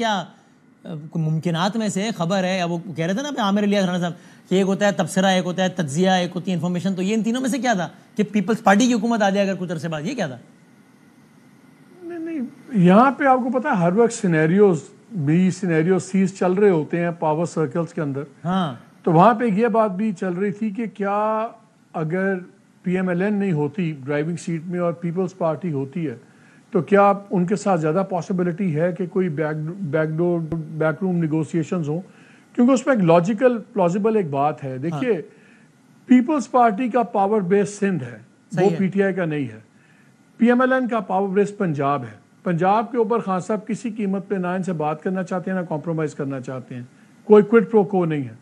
کیا ممکنات میں سے خبر ہے، وہ کہہ رہے تھے نا عامر الیاس رانا صاحب کہ ایک ہوتا ہے تبصرہ، ایک ہوتا ہے تجزیہ، ایک ہوتی ہے انفارمیشن، تو یہ ان تینوں میں سے کیا تھا کہ پیپلز پارٹی کی حکومت آ جائے اگر کچھ عرصے بعد، یہ کیا تھا؟ نہیں یہاں پہ آپ کو پتا ہے ہر وقت سینیریوز سیز چل رہے ہوتے ہیں پاور سرکلز کے اندر. ہاں تو وہاں پہ یہ بات بھی چل رہی تھی کہ کیا اگر پی ایم ایل این نہیں ہوتی ڈرائیونگ سیٹ میں اور پیپلز پارٹی ہوتی ہے تو کیا ان کے ساتھ زیادہ پاسبلٹی ہے کہ کوئی بیک روم نیگوسیشنز ہوں؟ کیونکہ اس میں ایک لاجیکل پلازیبل ایک بات ہے. دیکھیے پیپلز پارٹی کا پاور بیس سندھ ہے، وہ پی ٹی آئی کا نہیں ہے. پی ایم ایل این کا پاور بیس پنجاب ہے. پنجاب کے اوپر خان صاحب کسی قیمت پہ نہ ان سے بات کرنا چاہتے ہیں نہ کمپرومائز کرنا چاہتے ہیں، کوئی کوئٹ پرو کو نہیں ہے.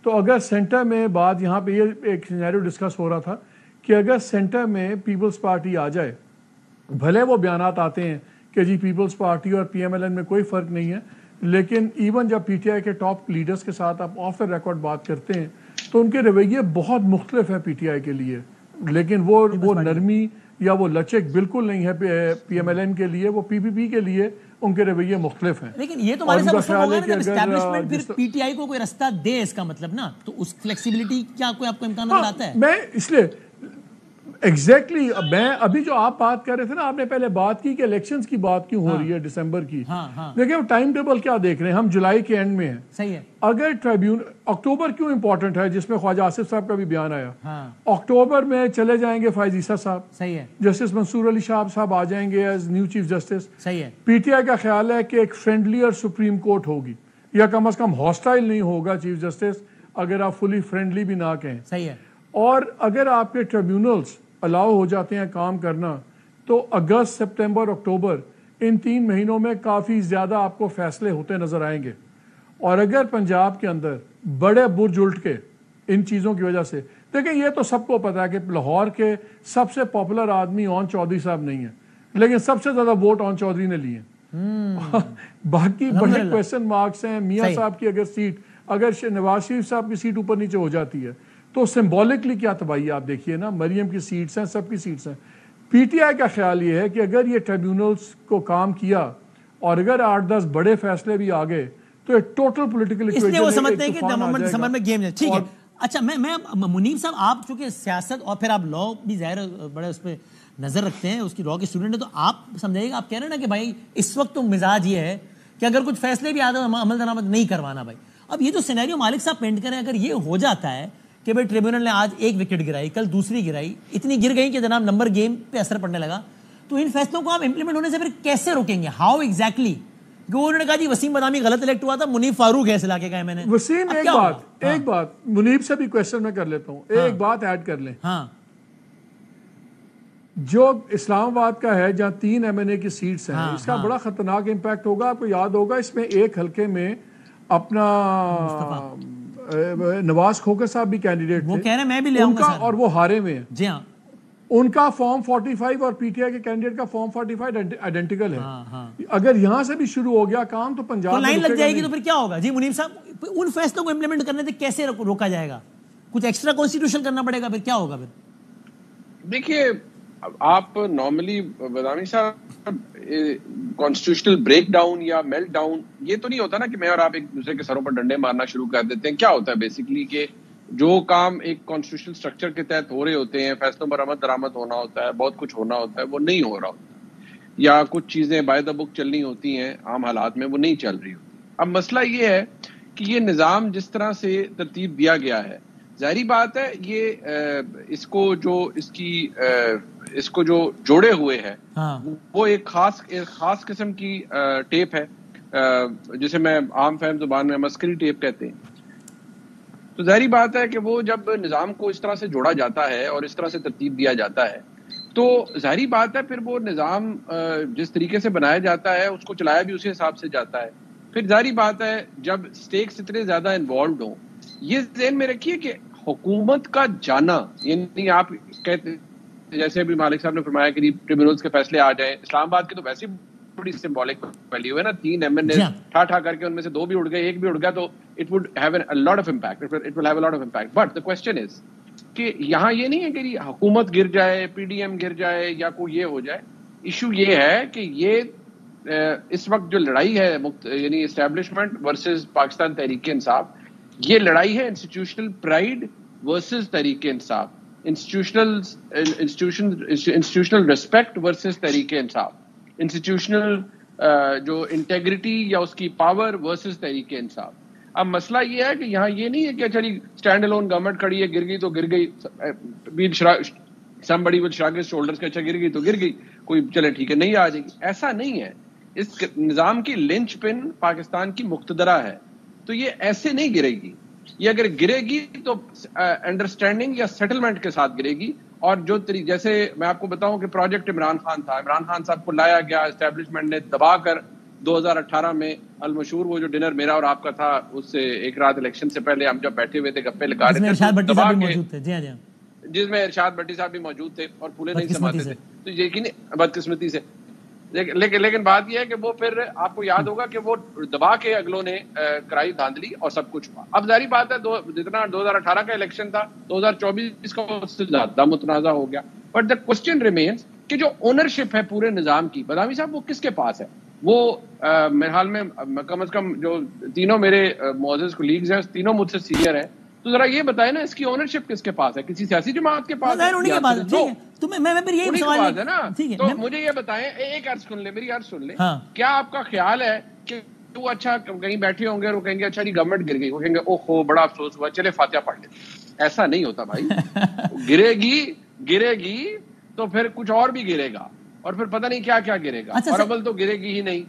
تو اگر سینٹر میں بات، یہاں پہ یہ ایک سینیریو ڈسکس ہو رہا تھا کہ اگر سینٹر میں پیپلز پارٹی آ جائے، بھلے وہ بیانات آتے ہیں کہ جی پیپلز پارٹی اور پی ایم ایل این میں کوئی فرق نہیں ہے، لیکن ایون جب پی ٹی آئی کے ٹاپ لیڈرز کے ساتھ آپ آف دا ریکارڈ بات کرتے ہیں تو ان کے رویے بہت مختلف ہے پی ٹی آئی کے لیے. لیکن وہ نرمی یا وہ لچک بالکل نہیں ہے پی ایم ایل این کے لیے، وہ پی پی پی کے لیے ان کے رویے مختلف ہیں. لیکن یہ تو ہمارے ساتھ ہوگا نا جب اسٹیبلشمنٹ پھر پی ٹی آئی کو کوئی رستہ دے، اس کا مطلب نا، تو اس فلیکسیبلٹی کیا کوئی آپ کو امکان نظر آتا ہے؟ میں اس لیے ایگزیکٹلی میں ابھی جو آپ بات کر رہے تھے نا، آپ نے پہلے بات کی کہ الیکشنز کی بات کیوں ہو رہی ہے دسمبر کی. دیکھیں ٹائم ٹیبل کیا دیکھ رہے ہیں ہم، جولائی کے اینڈ میں ہیں. صحیح ہے. اگر اکتوبر کیوں امپورٹنٹ ہے جس میں خواجہ آصف صاحب کا بھی بیان آیا، اکتوبر میں چلے جائیں گے فائز عیسیٰ صاحب، صحیح ہے، جسٹس منصور علی شہاب صاحب آ جائیں گے ایز نیو چیف جسٹس. صحیح ہے. پی ٹی آئی کا خیال ہے کہ ایک فرینڈلیئر سپریم کورٹ ہوگی، یا کم از کم ہاسٹائل نہیں ہوگا چیف جسٹس، اگر آپ فلی فرینڈلی بھی نہ کہیں. صحیح ہے. اور اگر آپ کے ٹریبیونلز الاؤ ہو جاتے ہیں کام کرنا تو اگست، سپتمبر، اکتوبر، ان 3 مہینوں میں کافی زیادہ آپ کو فیصلے ہوتے نظر آئیں گے. اور اگر پنجاب کے اندر بڑے برج الٹ کے ان چیزوں کی وجہ سے، دیکھیں یہ تو سب کو پتا ہے کہ لاہور کے سب سے پاپولر آدمی اون چودھری صاحب نہیں ہیں، لیکن سب سے زیادہ ووٹ اون چودھری نے لیے. باقی بڑے کویسچن مارکس ہیں. میاں صاحب کی اگر سیٹ، اگر نواز شریف صاحب کی سیٹ اوپر نیچے ہو جاتی ہے تو سمبولکلی کیا تباہی آپ دیکھیے نا. مریم کی سیٹس ہیں، سب کی سیٹس ہیں. پی ٹی آئی کا خیال یہ ہے کہ اگر یہ ٹریبیونلز کو کام کیا اور اگر 8-10 بڑے فیصلے بھی آ گئے تو ایک ٹوٹل پولیٹیکل اس لیے وہ سمجھتے ہیں کہ نومبر دسمبر میں گیم ہے. ٹھیک ہے. اچھا میں منیب صاحب، آپ چونکہ سیاست اور پھر آپ لا بھی ظاہر بڑے اس پہ نظر رکھتے ہیں، اس کی لا کے اسٹوڈنٹ ہیں، تو آپ سمجھائیے گا، آپ کہہ رہے ہیں نا کہ بھائی اس وقت تو مزاج یہ ہے کہ اگر کچھ فیصلے بھی آتے ہیں عمل درآمد نہیں کروانا. بھائی اب یہ جو سینیریو مالک صاحب پینٹ کریں، اگر یہ ہو جاتا ہے کہ بھائی ٹریبیونل نے آج 1 وکٹ گرائی، کل دوسری گرائی، اتنی گر گئی کہ جناب نمبر گیم پہ اثر پڑنے لگا، تو ان فیصلوں کو آپ امپلیمنٹ ہونے سے پھر کیسے روکیں گے؟ How exactly? انہوں نے کہا جی وسیم بدامی غلط الیکٹ ہوا تھا، منیب فاروق ہے اس علاقے کا. میں نے وسیم ایک بات منیب سے بھی کویسچن میں کر لیتا ہوں، ایک بات ایڈ کر لیں. جو اسلام آباد کا ہے جہاں 3 ایم این اے کی سیٹس ہیں، اس کا بڑا خطرناک امپیکٹ ہوگا. آپ کو یاد ہوگا اس میں ایک حلقے میں اپنا نواز کھوکر صاحب بھی کینڈیڈیٹ وہ کہہ رہے ہیں میں بھی لے آؤں گا اور وہ ہارے میں ہیں. جی ہاں. ان کا فارم 45 اور پی ٹی آئی کے کینڈیڈیٹ کا فارم 45 آئیڈینٹیکل ہے. اگر یہاں سے بھی شروع ہو گیا کام تو پنجاب لائن لگ جائے گی تو پھر کیا ہوگا؟ جی منیب صاحب، ان فیصلوں کو امپلیمنٹ کرنے سے کیسے روکا جائے گا؟ کچھ ایکسٹرا کانسٹیٹیوشن کرنا پڑے گا، پھر کیا ہوگا؟ پھر دیکھیے آپ نارملی بدامی صاحب کانسٹیٹیوشنل بریک ڈاؤن یا میلٹ ڈاؤن یہ تو نہیں ہوتا نا کہ میں اور آپ ایک دوسرے کے سروں پر ڈنڈے مارنا شروع کر دیتے ہیں. کیا ہوتا ہے بیسیکلی کہ جو کام ایک کانسٹیٹیوشنل سٹرکچر کے تحت ہو رہے ہوتے ہیں، فیصلوں پر عمل درآمد ہونا ہوتا ہے، بہت کچھ ہونا ہوتا ہے، وہ نہیں ہو رہا ہوتا، یا کچھ چیزیں بائی دا بک چلنی ہوتی ہیں عام حالات میں، وہ نہیں چل رہی ہوتی. اب مسئلہ یہ ہے کہ یہ نظام جس طرح سے ترتیب دیا گیا ہے، ظاہری بات ہے یہ اس کو جو جوڑے ہوئے ہے وہ ایک خاص قسم کی ٹیپ ہے جسے میں عام فہم زبان میں مسکری ٹیپ کہتے ہیں. تو ظاہری بات ہے کہ وہ جب نظام کو اس طرح سے جوڑا جاتا ہے اور اس طرح سے ترتیب دیا جاتا ہے تو ظاہری بات ہے پھر وہ نظام جس طریقے سے بنایا جاتا ہے اس کو چلایا بھی اسی حساب سے جاتا ہے. پھر ظاہری بات ہے جب سٹیکس اتنے زیادہ انوالوڈ ہوں، یہ ذہن میں رکھیے کہ حکومت کا جانا، یعنی آپ کہتے جیسے ابھی مالک صاحب نے فرمایا کہ ٹریبیونلز کے فیصلے آ جائیں، اسلام آباد کی تو ویسے بڑی سمبولک ویلیو ہے نا. 3 ایم این اے ٹھا کر کے ان میں سے 2 بھی اڑ گئے، 1 بھی اڑ گیا تو it would have a lot of impact. It will have a lot of impact. But the question is کہ یہاں یہ نہیں ہے کہ حکومت گر جائے، پی ڈی ایم گر جائے یا کوئی یہ ہو جائے. ایشو یہ ہے کہ یہ اس وقت جو لڑائی ہے یعنی اسٹیبلشمنٹ ورسز پاکستان تحریک انصاف, یہ لڑائی ہے institutional pride versus Tehreek Insaf, institutional respect versus Tehreek Insaf, institutional جو انٹیگریٹی یا اس کی پاور ورسز تحریک انصاف. اب مسئلہ یہ ہے کہ یہاں یہ نہیں ہے کہ چلی اسٹینڈ الون گورنمنٹ کھڑی ہے, گر گئی تو گر گئی, somebody will shrug his shoulders کہ اچھا گر گئی تو گر گئی, کوئی چلے ٹھیک ہے نہیں آ جائے گی. ایسا نہیں ہے. اس نظام کی لنچ پن پاکستان کی مقتدرہ ہے, تو یہ ایسے نہیں گرے گی. یہ اگر گرے گی تو انڈرسٹینڈنگ یا سیٹلمنٹ کے ساتھ گرے گی. اور جو جیسے میں آپ کو بتاؤں کہ پروجیکٹ عمران خان تھا, عمران خان صاحب کو لایا گیا اسٹیبلشمنٹ نے دبا کر 2018 میں المشہور وہ جو ڈنر میرا اور آپ کا تھا, اس سے ایک رات الیکشن سے پہلے ہم جب بیٹھے ہوئے تھے گپے لگا رہے تھے, جس میں ارشاد بھٹی صاحب بھی موجود تھے اور پھولے نہیں سماتے تھے, تو یقینی بدقسمتی سے. لیکن بات یہ ہے کہ وہ پھر آپ کو یاد ہوگا کہ وہ دبا کے اگلوں نے کرائی دھاندلی اور سب کچھ ہوا. اب ظاہری بات ہے جتنا 2018 کا الیکشن تھا 2024 کا اس سے زیادہ متنازع ہو گیا. بٹ دا کوسچن ریمینز کہ جو اونرشپ ہے پورے نظام کی, بدامی صاحب وہ کس کے پاس ہے؟ وہ میرے حال میں کم از کم جو تینوں میرے معزز کولیگز ہیں تینوں مجھ سے سینئر ہیں, تو ذرا یہ بتائیں نا اس کی اونرشپ کس کے پاس ہے؟ کسی سیاسی جماعت کے پاس ہے نا. تو مجھے یہ بتائیں, ایک عرض سن لیں, میری عرض سن لیں, کیا آپ کا خیال ہے کہ وہ اچھا کہیں بیٹھے ہوں گے اور وہ کہیں گے اچھا جی گورنمنٹ گر گئی, وہ کہیں گے اوہ ہو بڑا افسوس ہوا, چلے فاتحہ پڑھ لیں؟ ایسا نہیں ہوتا بھائی. گرے گی تو پھر کچھ اور بھی گرے گا, اور پھر پتہ نہیں کیا کیا گرے گا, اور اول تو گرے گی ہی نہیں.